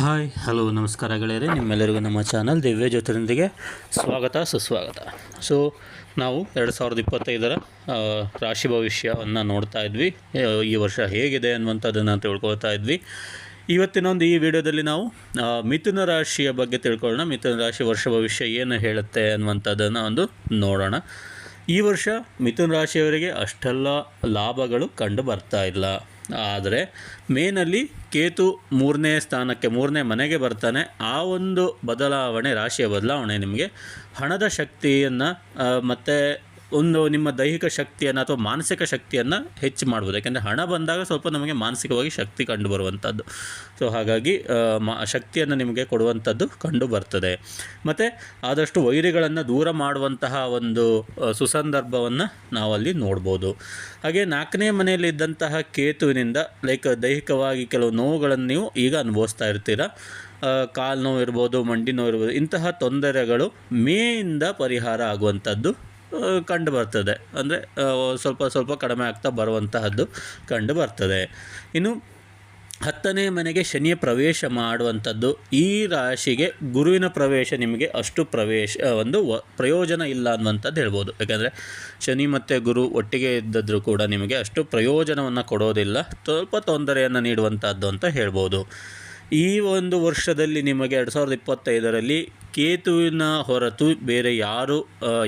Hi hello ನಮಸ್ಕಾರ ಗೆಳೆಯರೆ, ನಿಮ್ಮೆಲ್ಲರಿಗೂ ನಮ್ಮ ಚಾನಲ್ ದಿವ್ಯ ಜ್ಯೋತಿರೊಂದಿಗೆ ಸ್ವಾಗತ ಸುಸ್ವಾಗತ. ಸೊ ನಾವು 2025ರ ರಾಶಿ ಭವಿಷ್ಯವನ್ನು ನೋಡ್ತಾ ಇದ್ವಿ. ಈ ವರ್ಷ ಹೇಗಿದೆ ಅನ್ನುವಂಥದ್ದನ್ನು ತಿಳ್ಕೊಳ್ತಾ ಇದ್ವಿ. ಇವತ್ತಿನ ಈ ವಿಡಿಯೋದಲ್ಲಿ ನಾವು ಮಿಥುನ ರಾಶಿಯ ಬಗ್ಗೆ ತಿಳ್ಕೊಳ್ಳೋಣ. ಮಿಥುನ ರಾಶಿ ವರ್ಷ ಭವಿಷ್ಯ ಏನು ಹೇಳುತ್ತೆ ಅನ್ನುವಂಥದ್ದನ್ನು ನೋಡೋಣ. ಈ ವರ್ಷ ಮಿಥುನ ರಾಶಿಯವರಿಗೆ ಅಷ್ಟೆಲ್ಲ ಲಾಭಗಳು ಕಂಡು ಬರ್ತಾ ಇಲ್ಲ. ಆದರೆ ಮೇನಲ್ಲಿ ಕೇತು 3ನೇ ಸ್ಥಾನಕ್ಕೆ 3ನೇ ಮನೆಗೆ ಬರ್ತಾನೆ. ಆ ಒಂದು ಬದಲಾವಣೆ, ರಾಶಿಯ ಬದಲಾವಣೆ ನಿಮಗೆ ಹಣದ ಶಕ್ತಿಯನ್ನು ಮತ್ತು ನಿಮ್ಮ ದೈಹಿಕ ಶಕ್ತಿಯನ್ನು ಅಥವಾ ಮಾನಸಿಕ ಶಕ್ತಿಯನ್ನು ಹೆಚ್ಚು ಮಾಡ್ಬೋದು. ಯಾಕೆಂದರೆ ಹಣ ಬಂದಾಗ ಸ್ವಲ್ಪ ನಮಗೆ ಮಾನಸಿಕವಾಗಿ ಶಕ್ತಿ ಕಂಡು ಬರುವಂಥದ್ದು. ಸೊ ಹಾಗಾಗಿ ಶಕ್ತಿಯನ್ನು ನಿಮಗೆ ಕೊಡುವಂಥದ್ದು ಕಂಡು ಬರ್ತದೆ. ಮತ್ತು ಆದಷ್ಟು ವೈರಿಗಳನ್ನು ದೂರ ಮಾಡುವಂತಹ ಒಂದು ಸುಸಂದರ್ಭವನ್ನು ನಾವಲ್ಲಿ ನೋಡ್ಬೋದು. ಹಾಗೆ 4ನೇ ಮನೆಯಲ್ಲಿದ್ದಂತಹ ಕೇತುವಿನಿಂದ ದೈಹಿಕವಾಗಿ ಕೆಲವು ನೋವುಗಳನ್ನು ನೀವು ಈಗ ಅನುಭವಿಸ್ತಾ ಇರ್ತೀರ. ಕಾಲು ನೋವು ಇರ್ಬೋದು, ಮಂಡಿ ನೋವು ಇರ್ಬೋದು. ಇಂತಹ ತೊಂದರೆಗಳು ಮೇಯಿಂದ ಪರಿಹಾರ ಆಗುವಂಥದ್ದು ಕಂಡು ಬರ್ತದೆ. ಅಂದರೆ ಸ್ವಲ್ಪ ಕಡಿಮೆ ಆಗ್ತಾ ಬರುವಂತಹದ್ದು ಕಂಡು ಬರ್ತದೆ. ಇನ್ನು 10ನೇ ಮನೆಗೆ ಶನಿಯ ಪ್ರವೇಶ ಮಾಡುವಂಥದ್ದು. ಈ ರಾಶಿಗೆ ಗುರುವಿನ ಪ್ರವೇಶ ನಿಮಗೆ ಅಷ್ಟು ಪ್ರಯೋಜನ ಇಲ್ಲ ಅನ್ನುವಂಥದ್ದು ಹೇಳ್ಬೋದು. ಯಾಕೆಂದರೆ ಶನಿ ಮತ್ತು ಗುರು ಒಟ್ಟಿಗೆ ಇದ್ದದ್ರೂ ಕೂಡ ನಿಮಗೆ ಅಷ್ಟು ಪ್ರಯೋಜನವನ್ನು ಕೊಡೋದಿಲ್ಲ, ಸ್ವಲ್ಪ ತೊಂದರೆಯನ್ನು ನೀಡುವಂಥದ್ದು ಅಂತ ಹೇಳ್ಬೋದು. ಈ ಒಂದು ವರ್ಷದಲ್ಲಿ ನಿಮಗೆ 2025ರಲ್ಲಿ ಕೇತುವಿನ ಹೊರತು ಬೇರೆ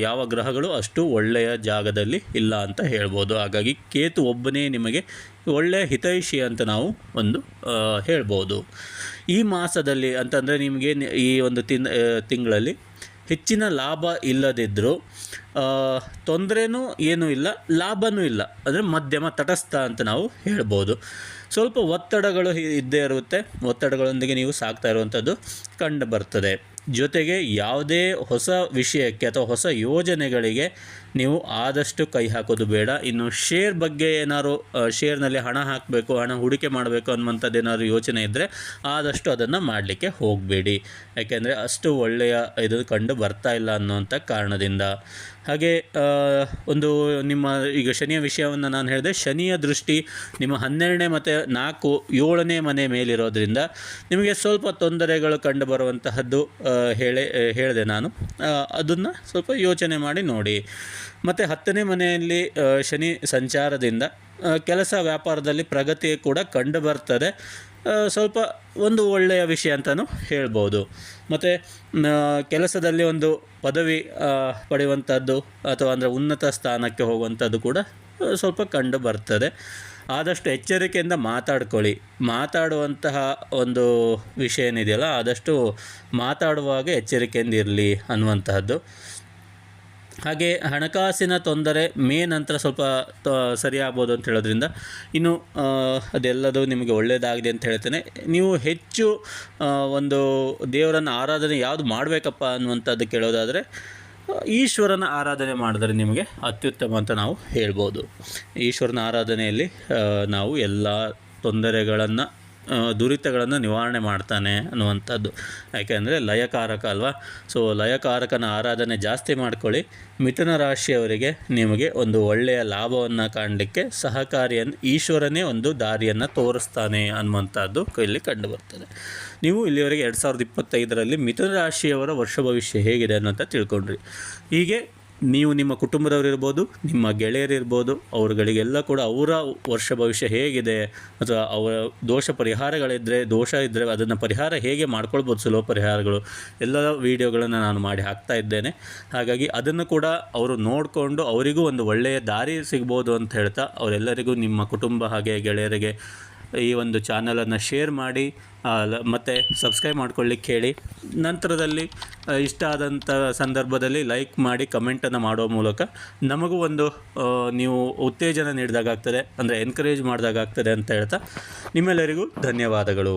ಯಾವ ಗ್ರಹಗಳು ಅಷ್ಟು ಒಳ್ಳೆಯ ಜಾಗದಲ್ಲಿ ಇಲ್ಲ ಅಂತ ಹೇಳ್ಬೋದು. ಹಾಗಾಗಿ ಕೇತು ಒಬ್ಬನೇ ನಿಮಗೆ ಒಳ್ಳೆಯ ಹಿತೈಷಿ ಅಂತ ನಾವು ಹೇಳ್ಬೋದು. ಈ ಮಾಸದಲ್ಲಿ ಅಂತಂದರೆ ನಿಮಗೆ ಈ ಒಂದು ತಿಂಗಳಲ್ಲಿ ಹೆಚ್ಚಿನ ಲಾಭ ಇಲ್ಲದಿದ್ದರೂ ತೊಂದರೆನೂ ಏನೂ ಇಲ್ಲ, ಲಾಭವೂ ಇಲ್ಲ. ಅಂದರೆ ಮಧ್ಯಮ ತಟಸ್ಥ ಅಂತ ನಾವು ಹೇಳ್ಬೋದು. ಸ್ವಲ್ಪ ಒತ್ತಡಗಳು ಇದ್ದೇ ಇರುತ್ತೆ. ಒತ್ತಡಗಳೊಂದಿಗೆ ನೀವು ಸಾಗ್ತಾ ಇರುವಂಥದ್ದು ಕಂಡು ಬರ್ತದೆ. ಜೊತೆಗೆ ಯಾವುದೇ ಹೊಸ ವಿಷಯಕ್ಕೆ ಅಥವಾ ಹೊಸ ಯೋಜನೆಗಳಿಗೆ ನೀವು ಆದಷ್ಟು ಕೈ ಹಾಕೋದು ಬೇಡ. ಇನ್ನು ಶೇರ್ ಬಗ್ಗೆ ಏನಾದ್ರು ಶೇರ್ನಲ್ಲಿ ಹಣ ಹಾಕಬೇಕು, ಹಣ ಹೂಡಿಕೆ ಮಾಡಬೇಕು ಅನ್ನುವಂಥದ್ದು ಏನಾದ್ರು ಯೋಚನೆ ಇದ್ದರೆ ಆದಷ್ಟು ಅದನ್ನು ಮಾಡಲಿಕ್ಕೆ ಹೋಗಬೇಡಿ. ಯಾಕೆಂದರೆ ಅಷ್ಟು ಒಳ್ಳೆಯ ಇದು ಕಂಡು ಬರ್ತಾ ಇಲ್ಲ ಅನ್ನುವಂಥ ಕಾರಣದಿಂದ. ಹಾಗೆ ನಿಮ್ಮ ಈಗ ಶನಿಯ ವಿಷಯವನ್ನು ನಾನು ಹೇಳಿದೆ. ಶನಿಯ ದೃಷ್ಟಿ ನಿಮ್ಮ 12ನೇ ಮತ್ತು 7ನೇ ಮನೆ ಮೇಲಿರೋದ್ರಿಂದ ನಿಮಗೆ ಸ್ವಲ್ಪ ತೊಂದರೆಗಳು ಕಂಡು ಬರುವಂತಹದ್ದು ಹೇಳಿದೆ ನಾನು. ಅದನ್ನು ಸ್ವಲ್ಪ ಯೋಚನೆ ಮಾಡಿ ನೋಡಿ. ಮತ್ತು 10ನೇ ಮನೆಯಲ್ಲಿ ಶನಿ ಸಂಚಾರದಿಂದ ಕೆಲಸ ವ್ಯಾಪಾರದಲ್ಲಿ ಪ್ರಗತಿ ಕೂಡ ಕಂಡು ಬರ್ತದೆ. ಸ್ವಲ್ಪ ಒಂದು ಒಳ್ಳೆಯ ವಿಷಯ ಅಂತಲೂ ಹೇಳ್ಬೋದು. ಮತ್ತು ಕೆಲಸದಲ್ಲಿ ಒಂದು ಪದವಿ ಪಡೆಯುವಂಥದ್ದು ಅಥವಾ ಅಂದರೆ ಉನ್ನತ ಸ್ಥಾನಕ್ಕೆ ಹೋಗುವಂಥದ್ದು ಕೂಡ ಸ್ವಲ್ಪ ಕಂಡು ಬರ್ತದೆ. ಆದಷ್ಟು ಎಚ್ಚರಿಕೆಯಿಂದ ಮಾತಾಡ್ಕೊಳ್ಳಿ. ಮಾತಾಡುವಂತಹ ಒಂದು ವಿಷಯ ಏನಿದೆಯಲ್ಲ, ಆದಷ್ಟು ಮಾತಾಡುವಾಗ ಎಚ್ಚರಿಕೆಯಿಂದ ಇರಲಿ ಅನ್ನುವಂತಹದ್ದು. ಹಾಗೆ ಹಣಕಾಸಿನ ತೊಂದರೆ ನಂತರ ಸ್ವಲ್ಪ ಸರಿಯಾಗ್ಬೋದು ಅಂತ ಹೇಳೋದ್ರಿಂದ ಇನ್ನು ಅದೆಲ್ಲದೂ ನಿಮಗೆ ಒಳ್ಳೆಯದಾಗಿದೆ ಅಂತ ಹೇಳ್ತೇನೆ. ನೀವು ಹೆಚ್ಚು ಒಂದು ದೇವರನ್ನು ಆರಾಧನೆ ಯಾವುದು ಮಾಡಬೇಕಪ್ಪ ಅನ್ನುವಂಥದ್ದು ಕೇಳೋದಾದರೆ ಈಶ್ವರನ ಆರಾಧನೆ ಮಾಡಿದ್ರೆ ನಿಮಗೆ ಅತ್ಯುತ್ತಮ ಅಂತ ನಾವು ಹೇಳ್ಬೋದು. ಈಶ್ವರನ ಆರಾಧನೆಯಲ್ಲಿ ನಾವು ಎಲ್ಲ ತೊಂದರೆಗಳನ್ನು ದುರಿತಗಳನ್ನು ನಿವಾರಣೆ ಮಾಡ್ತಾನೆ ಅನ್ನುವಂಥದ್ದು. ಯಾಕೆಂದರೆ ಲಯಕಾರಕ ಅಲ್ವಾ. ಸೊ ಲಯಕಾರಕನ ಆರಾಧನೆ ಜಾಸ್ತಿ ಮಾಡ್ಕೊಳ್ಳಿ. ಮಿಥುನ ರಾಶಿಯವರಿಗೆ ನಿಮಗೆ ಒಂದು ಒಳ್ಳೆಯ ಲಾಭವನ್ನು ಕಾಣಲಿಕ್ಕೆ ಸಹಕಾರಿಯನ್ನು ಈಶ್ವರನೇ ಒಂದು ದಾರಿಯನ್ನು ತೋರಿಸ್ತಾನೆ ಅನ್ನುವಂಥದ್ದು ಇಲ್ಲಿ ಕಂಡು ಬರ್ತದೆ. ನೀವು ಇಲ್ಲಿವರೆಗೆ 2025ರಲ್ಲಿ ಮಿಥುನ ರಾಶಿಯವರ ವರ್ಷ ಭವಿಷ್ಯ ಹೇಗಿದೆ ಅನ್ನೋಂಥ ತಿಳ್ಕೊಂಡ್ರಿ. ಹೀಗೆ ನೀವು ನಿಮ್ಮ ಕುಟುಂಬದವರಿರ್ಬೋದು, ನಿಮ್ಮ ಗೆಳೆಯರಿರ್ಬೋದು, ಅವರುಗಳಿಗೆಲ್ಲ ಕೂಡ ಅವರ ವರ್ಷ ಭವಿಷ್ಯ ಹೇಗಿದೆ ಅಥವಾ ಅವರ ದೋಷ ಇದ್ದರೆ ಅದನ್ನು ಪರಿಹಾರ ಹೇಗೆ ಮಾಡ್ಕೊಳ್ಬೋದು, ಸುಲಭ ಪರಿಹಾರಗಳು ಎಲ್ಲ ವೀಡಿಯೋಗಳನ್ನು ನಾನು ಮಾಡಿ ಹಾಕ್ತಾ ಇದ್ದೇನೆ. ಹಾಗಾಗಿ ಅದನ್ನು ಕೂಡ ಅವರು ನೋಡಿಕೊಂಡು ಅವರಿಗೂ ಒಂದು ಒಳ್ಳೆಯ ದಾರಿ ಸಿಗ್ಬೋದು ಅಂತ ಹೇಳ್ತಾ ಅವರೆಲ್ಲರಿಗೂ ನಿಮ್ಮ ಕುಟುಂಬ ಹಾಗೆ ಗೆಳೆಯರಿಗೆ ಈ ಒಂದು ಚಾನಲನ್ನು ಶೇರ್ ಮಾಡಿ ಮತ್ತು ಸಬ್ಸ್ಕ್ರೈಬ್ ಮಾಡ್ಕೊಳ್ಳಿಕ್ಕೆ ಹೇಳಿ. ನಂತರದಲ್ಲಿ ಇಷ್ಟ ಆದಂಥ ಸಂದರ್ಭದಲ್ಲಿ ಲೈಕ್ ಮಾಡಿ ಕಮೆಂಟನ್ನು ಮಾಡೋ ಮೂಲಕ ನಮಗೂ ಒಂದು ನೀವು ಉತ್ತೇಜನ ನೀಡಿದಾಗ್ತದೆ, ಅಂದರೆ ಎನ್ಕರೇಜ್ ಮಾಡಿದಾಗ್ತದೆ ಅಂತ ಹೇಳ್ತಾ ನಿಮ್ಮೆಲ್ಲರಿಗೂ ಧನ್ಯವಾದಗಳು.